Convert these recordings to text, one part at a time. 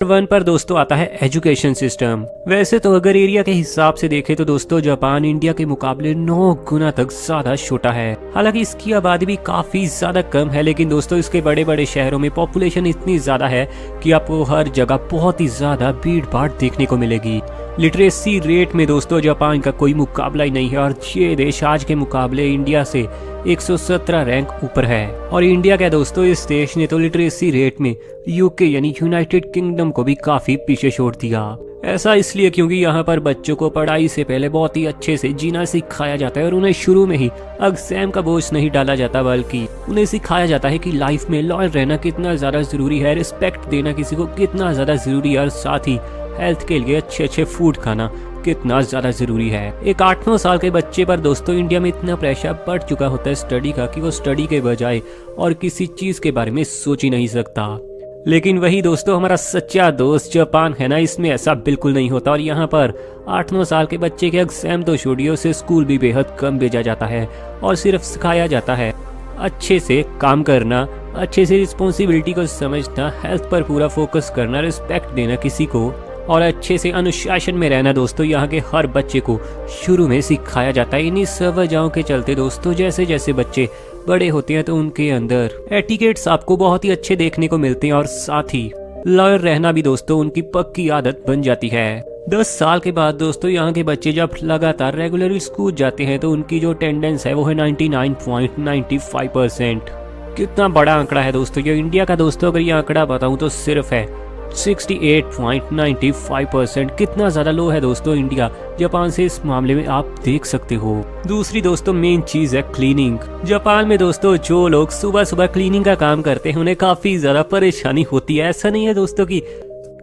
1 पर दोस्तों आता है एजुकेशन सिस्टम। वैसे तो अगर एरिया के हिसाब से देखें तो दोस्तों जापान इंडिया के मुकाबले 9 गुना तक ज्यादा छोटा है। हालांकि इसकी आबादी भी काफी ज्यादा कम है, लेकिन दोस्तों इसके बड़े बड़े शहरों में पॉपुलेशन इतनी ज्यादा है कि आपको हर जगह बहुत ही ज्यादा भीड़ भाड़ देखने को मिलेगी। लिटरेसी रेट में दोस्तों जापान का कोई मुकाबला ही नहीं है और ये देश आज के मुकाबले इंडिया से 117 रैंक ऊपर है। और इंडिया क्या दोस्तों, इस देश ने तो लिटरेसी रेट में यूके यानी यूनाइटेड किंगडम को भी काफी पीछे छोड़ दिया। ऐसा इसलिए क्योंकि यहाँ पर बच्चों को पढ़ाई से पहले बहुत ही अच्छे से जीना सिखाया जाता है और उन्हें शुरू में ही एग्जाम का बोझ नहीं डाला जाता, बल्कि उन्हें सिखाया जाता है कि लाइफ में लॉयल रहना कितना ज्यादा जरूरी है, रिस्पेक्ट देना किसी को कितना ज्यादा जरूरी है और साथ ही हेल्थ के लिए अच्छे अच्छे फूड खाना कितना ज्यादा जरूरी है। एक 8-9 साल के बच्चे पर दोस्तों इंडिया में इतना प्रेशर बढ़ चुका होता है स्टडी का कि वो स्टडी के बजाय और किसी चीज के बारे में सोच ही नहीं सकता। लेकिन वही दोस्तों हमारा सच्चा दोस्त जापान है ना, इसमें ऐसा बिल्कुल नहीं होता और यहाँ पर 8-9 साल के बच्चे के एग्जाम तो छोड़िए, उसे स्कूल भी बेहद कम भेजा जाता है और सिर्फ सिखाया जाता है अच्छे से काम करना, अच्छे से रिस्पॉन्सिबिलिटी को समझना, हेल्थ पर पूरा फोकस करना, रिस्पेक्ट देना किसी को और अच्छे से अनुशासन में रहना। दोस्तों यहाँ के हर बच्चे को शुरू में सिखाया जाता है। इन्हीं सब वजहों के चलते दोस्तों जैसे जैसे बच्चे बड़े होते हैं तो उनके अंदर एटिकेट्स आपको बहुत ही अच्छे देखने को मिलते हैं और साथ ही लॉयल रहना भी दोस्तों उनकी पक्की आदत बन जाती है। 10 साल के बाद दोस्तों यहाँ के बच्चे जब लगातार रेगुलरली स्कूल जाते हैं तो उनकी जो अटेंडेंस है वो है 99.95%। कितना बड़ा आंकड़ा है दोस्तों ये इंडिया का। दोस्तों अगर ये आंकड़ा बताऊं तो सिर्फ है 68.95%। कितना ज्यादा लो है दोस्तों इंडिया जापान से, इस मामले में आप देख सकते हो। दूसरी दोस्तों मेन चीज है क्लीनिंग। जापान में दोस्तों जो लोग सुबह सुबह क्लीनिंग का काम करते हैं उन्हें काफी ज्यादा परेशानी होती है। ऐसा नहीं है दोस्तों कि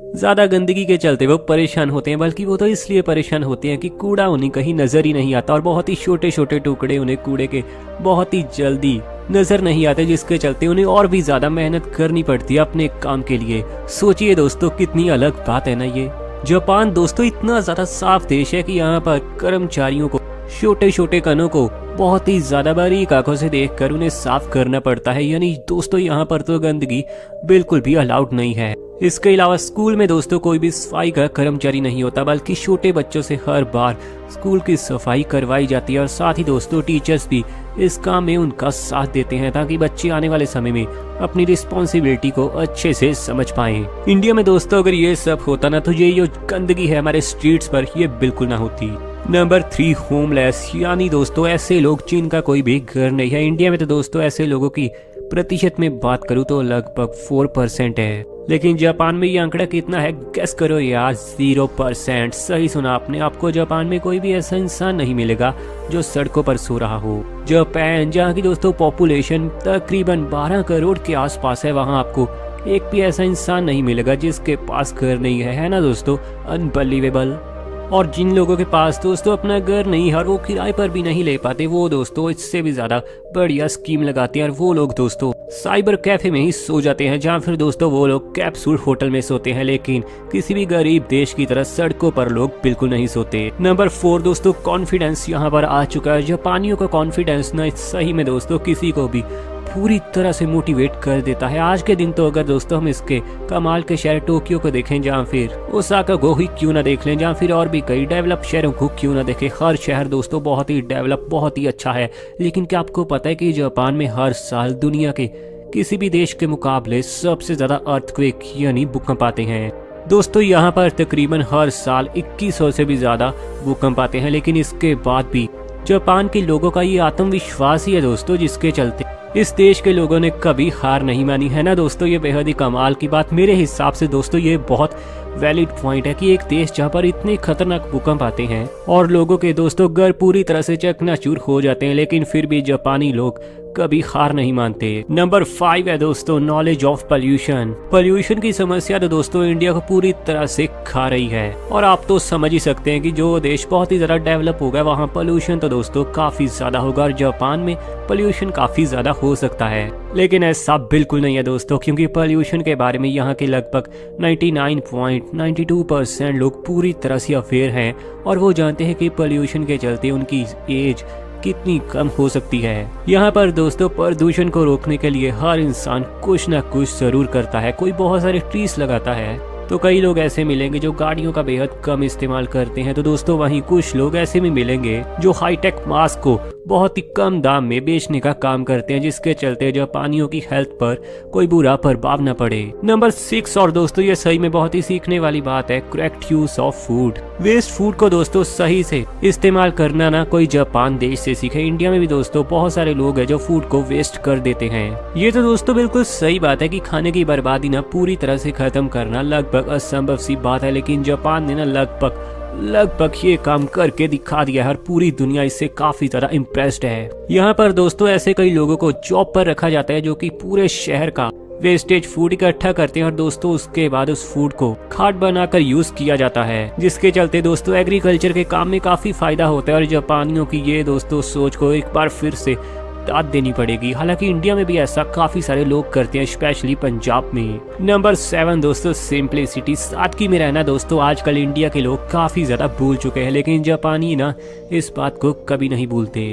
ज्यादा गंदगी के चलते वो परेशान होते हैं, बल्कि वो तो इसलिए परेशान होते हैं कि कूड़ा उन्हें कहीं नजर ही नहीं आता और बहुत ही छोटे छोटे टुकड़े उन्हें कूड़े के बहुत ही जल्दी नजर नहीं आते, जिसके चलते उन्हें और भी ज्यादा मेहनत करनी पड़ती है अपने काम के लिए। सोचिए दोस्तों कितनी अलग बात है ना ये। जापान दोस्तों इतना ज्यादा साफ देश है कि यहाँ पर कर्मचारियों को छोटे छोटे कणों को बहुत ही ज्यादा बारीक आंखों से देखकर उन्हें साफ करना पड़ता है। यानी दोस्तों यहाँ पर तो गंदगी बिल्कुल भी अलाउड नहीं है। इसके अलावा स्कूल में दोस्तों कोई भी सफाई का कर्मचारी नहीं होता, बल्कि छोटे बच्चों से हर बार स्कूल की सफाई करवाई जाती है और साथ ही दोस्तों टीचर्स भी इस काम में उनका साथ देते हैं ताकि बच्चे आने वाले समय में अपनी रिस्पॉन्सिबिलिटी को अच्छे से समझ पाएं। इंडिया में दोस्तों अगर ये सब होता ना तो ये जो गंदगी है हमारे स्ट्रीट्स पर ये बिल्कुल ना होती। नंबर 3 होमलेस, यानी दोस्तों ऐसे लोग जिनका कोई भी घर नहीं है। इंडिया में तो दोस्तों ऐसे लोगों की प्रतिशत में बात करूं तो लगभग 4% है, लेकिन जापान में ये आंकड़ा कितना है गेस करो यार, 0%। सही सुना आपने, आपको जापान में कोई भी ऐसा इंसान नहीं मिलेगा जो सड़कों पर सो रहा हो। जापान जहाँ की दोस्तों पॉपुलेशन तकरीबन 12 करोड़ के आसपास है, वहाँ आपको एक भी ऐसा इंसान नहीं मिलेगा जिसके पास घर नहीं है ना दोस्तों, अनबिलीवेबल। और जिन लोगों के पास दोस्तों अपना घर नहीं है और वो किराए पर भी नहीं ले पाते, वो दोस्तों इससे भी ज्यादा बढ़िया स्कीम लगाते हैं और वो लोग दोस्तों साइबर कैफे में ही सो जाते हैं, जहाँ फिर दोस्तों वो लोग कैप्सूल होटल में सोते हैं। लेकिन किसी भी गरीब देश की तरह सड़कों पर लोग बिल्कुल नहीं सोते। नंबर 4 दोस्तों कॉन्फिडेंस यहाँ पर आ चुका है। जापानियों का कॉन्फिडेंस ना सही में दोस्तों किसी को भी पूरी तरह से मोटिवेट कर देता है। आज के दिन तो अगर दोस्तों हम इसके कमाल के शहर टोक्यो को देखें, जहाँ फिर ओसाका को ही क्यों ना देख लें, जहाँ फिर और भी कई डेवलप शहरों को क्यों ना देखें, हर शहर दोस्तों बहुत ही डेवलप बहुत ही अच्छा है। लेकिन क्या आपको पता है कि जापान में हर साल दुनिया के किसी भी देश के मुकाबले सबसे ज्यादा अर्थक्वेक यानी भूकंप आते हैं। दोस्तों यहाँ पर तकरीबन हर साल 2100 से भी ज्यादा भूकंप आते हैं, लेकिन इसके बाद भी जापान के लोगों का ये आत्मविश्वास ही है दोस्तों जिसके चलते इस देश के लोगों ने कभी हार नहीं मानी है ना दोस्तों। ये बेहद ही कमाल की बात मेरे हिसाब से दोस्तों, ये बहुत वैलिड पॉइंट है कि एक देश जहाँ पर इतने खतरनाक भूकंप आते हैं और लोगों के दोस्तों घर पूरी तरह से चकनाचूर हो जाते हैं, लेकिन फिर भी जापानी लोग कभी हार नहीं मानते। नंबर 5 है दोस्तों नॉलेज ऑफ पोल्यूशन। पोल्यूशन की समस्या तो दोस्तों इंडिया को पूरी तरह से खा रही है और आप तो समझ ही सकते हैं कि जो देश बहुत ही ज्यादा डेवलप होगा वहाँ पोल्यूशन तो दोस्तों काफी ज्यादा होगा और जापान में पोल्यूशन काफी ज्यादा हो सकता है। लेकिन ऐसा बिल्कुल नहीं है दोस्तों, क्योंकि पोल्यूशन के बारे में यहाँ के लगभग 99.92% लोग पूरी तरह से अवेयर हैं और वो जानते हैं कि पोल्यूशन के चलते उनकी एज कितनी कम हो सकती है। यहाँ पर दोस्तों प्रदूषण को रोकने के लिए हर इंसान कुछ न कुछ जरूर करता है। कोई बहुत सारे ट्रीज लगाता है, तो कई लोग ऐसे मिलेंगे जो गाड़ियों का बेहद कम इस्तेमाल करते हैं, तो दोस्तों वहीं कुछ लोग ऐसे भी मिलेंगे जो हाईटेक मास्क को बहुत ही कम दाम में बेचने का काम करते हैं, जिसके चलते जापानियों की हेल्थ पर कोई बुरा प्रभाव न पड़े। नंबर 6, और दोस्तों ये सही में बहुत ही सीखने वाली बात है, correct use of food. Waste food को दोस्तों सही से इस्तेमाल करना ना कोई जापान देश से सीखे। इंडिया में भी दोस्तों बहुत सारे लोग हैं जो फूड को वेस्ट कर देते हैं। ये तो दोस्तों बिल्कुल सही बात है कि खाने की बर्बादी ना पूरी तरह से खत्म करना लगभग असंभव सी बात है, लेकिन जापान ने ना लगभग ये काम करके दिखा दिया है और पूरी दुनिया इससे काफी ज्यादा इम्प्रेस्ड है। यहाँ पर दोस्तों ऐसे कई लोगों को जॉब पर रखा जाता है जो कि पूरे शहर का वेस्टेज फूड इकट्ठा करते हैं और दोस्तों उसके बाद उस फूड को खाद बनाकर यूज किया जाता है, जिसके चलते दोस्तों एग्रीकल्चर के काम में काफी फायदा होता है। और जापानियों की ये दोस्तों सोच को एक बार फिर से दाद देनी पड़ेगी। हालांकि इंडिया में भी ऐसा काफी सारे लोग करते हैं, स्पेशली पंजाब में। नंबर 7 दोस्तों सिंपलिसिटी, सादगी में रहना। दोस्तों आजकल इंडिया के लोग काफी ज्यादा भूल चुके हैं, लेकिन जापानी ना इस बात को कभी नहीं भूलते।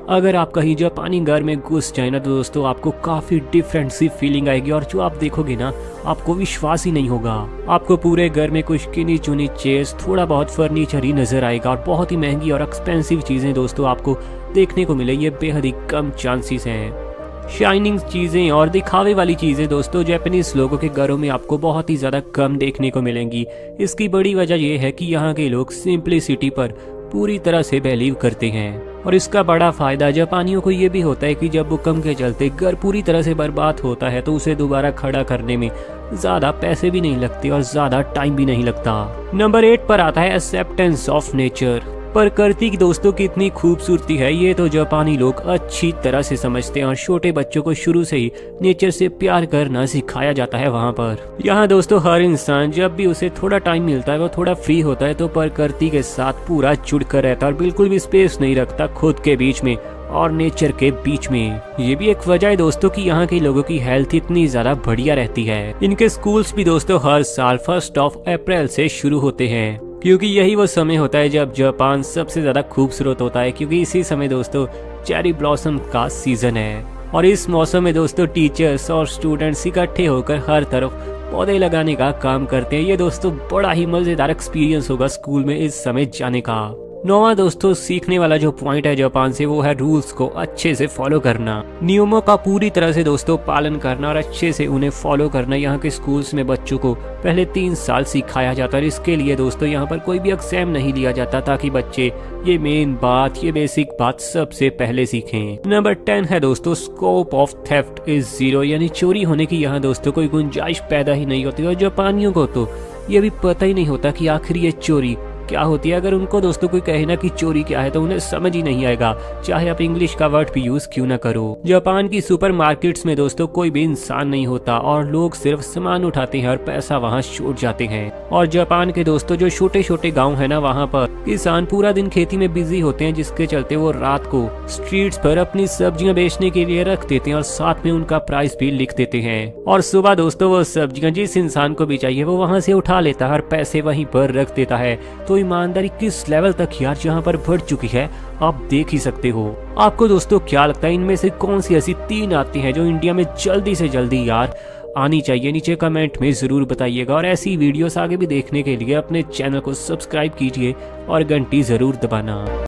अगर आप कहीं जापानी घर में घुस जाए ना तो दोस्तों आपको काफी डिफरेंट सी फीलिंग आएगी और जो आप देखोगे ना आपको विश्वास ही नहीं होगा। आपको पूरे घर में कुछ गिनी चुनी चेयर्स, थोड़ा बहुत फर्नीचर ही नजर आएगा और बहुत ही महंगी और एक्सपेंसिव चीजें दोस्तों आपको देखने को मिले, ये बेहद ही कम चांसेस हैं। शाइनिंग चीजें और दिखावे वाली चीजें दोस्तों जापानीज लोगों के घरों में आपको बहुत ही ज्यादा कम देखने को मिलेंगी। इसकी बड़ी वजह यह है कि यहाँ के लोग सिंपलिसिटी पर पूरी तरह से बिलीव करते हैं और इसका बड़ा फायदा जापानियों को ये भी होता है कि जब भूकंप के चलते घर पूरी तरह से बर्बाद होता है तो उसे दोबारा खड़ा करने में ज्यादा पैसे भी नहीं लगते और ज्यादा टाइम भी नहीं लगता। नंबर 8 पर आता है एक्सेप्टेंस ऑफ नेचर। प्रकृति की दोस्तों कितनी खूबसूरती है ये तो जापानी लोग अच्छी तरह से समझते हैं और छोटे बच्चों को शुरू से ही नेचर से प्यार करना सिखाया जाता है। वहाँ पर यहाँ दोस्तों हर इंसान जब भी उसे थोड़ा टाइम मिलता है, वो थोड़ा फ्री होता है तो प्रकृति के साथ पूरा जुड़ कर रहता है और बिल्कुल भी स्पेस नहीं रखता खुद के बीच में और नेचर के बीच में। ये भी एक वजह है दोस्तों कि यहाँ के लोगों की हेल्थ इतनी ज्यादा बढ़िया रहती है। इनके स्कूल्स भी दोस्तों हर साल 1 अप्रैल से शुरू होते हैं, क्योंकि यही वो समय होता है जब जापान सबसे ज्यादा खूबसूरत होता है, क्योंकि इसी समय दोस्तों चेरी ब्लॉसम का सीजन है। और इस मौसम में दोस्तों टीचर्स और स्टूडेंट्स इकट्ठे होकर हर तरफ पौधे लगाने का काम करते हैं। ये दोस्तों बड़ा ही मजेदार एक्सपीरियंस होगा स्कूल में इस समय जाने का। 9वां दोस्तों सीखने वाला जो पॉइंट है जापान से, वो है रूल्स को अच्छे से फॉलो करना। नियमों का पूरी तरह से दोस्तों पालन करना और अच्छे से उन्हें फॉलो करना। यहाँ के स्कूल्स में बच्चों को पहले 3 साल सिखाया जाता है। इसके लिए दोस्तों यहाँ पर कोई भी एग्जाम नहीं लिया जाता, ताकि बच्चे ये मेन बात, ये बेसिक बात सबसे पहले सीखें। नंबर 10 है दोस्तों स्कोप ऑफ थेफ्ट इज 0, यानी चोरी होने की यहाँ दोस्तों कोई गुंजाइश पैदा ही नहीं होती। और जापानियों को तो ये भी पता ही नहीं होता कि आखिर ये चोरी क्या होती है। अगर उनको दोस्तों कोई कहे ना कि चोरी क्या है तो उन्हें समझ ही नहीं आएगा, चाहे आप इंग्लिश का वर्ड भी यूज क्यों ना करो। जापान की सुपरमार्केट्स में दोस्तों कोई भी इंसान नहीं होता और लोग सिर्फ सामान उठाते हैं और पैसा वहाँ छूट जाते हैं। और जापान के दोस्तों जो छोटे छोटे गाँव है ना, वहाँ पर किसान पूरा दिन खेती में बिजी होते हैं, जिसके चलते वो रात को स्ट्रीट्स पर अपनी सब्जियां बेचने के लिए रख देते हैं और साथ में उनका प्राइस भी लिख देते हैं। और सुबह दोस्तों वो सब्जियां जिस इंसान को भी चाहिए वो वहाँ से उठा लेता है और पैसे वहीं पर रख देता है। तो ईमानदारी किस लेवल तक यार यहाँ पर बढ़ चुकी है आप देख ही सकते हो। आपको दोस्तों क्या लगता है इनमें से कौन सी ऐसी 3 आती हैं जो इंडिया में जल्दी से जल्दी यार आनी चाहिए? नीचे कमेंट में जरूर बताइएगा और ऐसी वीडियोस आगे भी देखने के लिए अपने चैनल को सब्सक्राइब कीजिए और घंटी जरूर दबाना।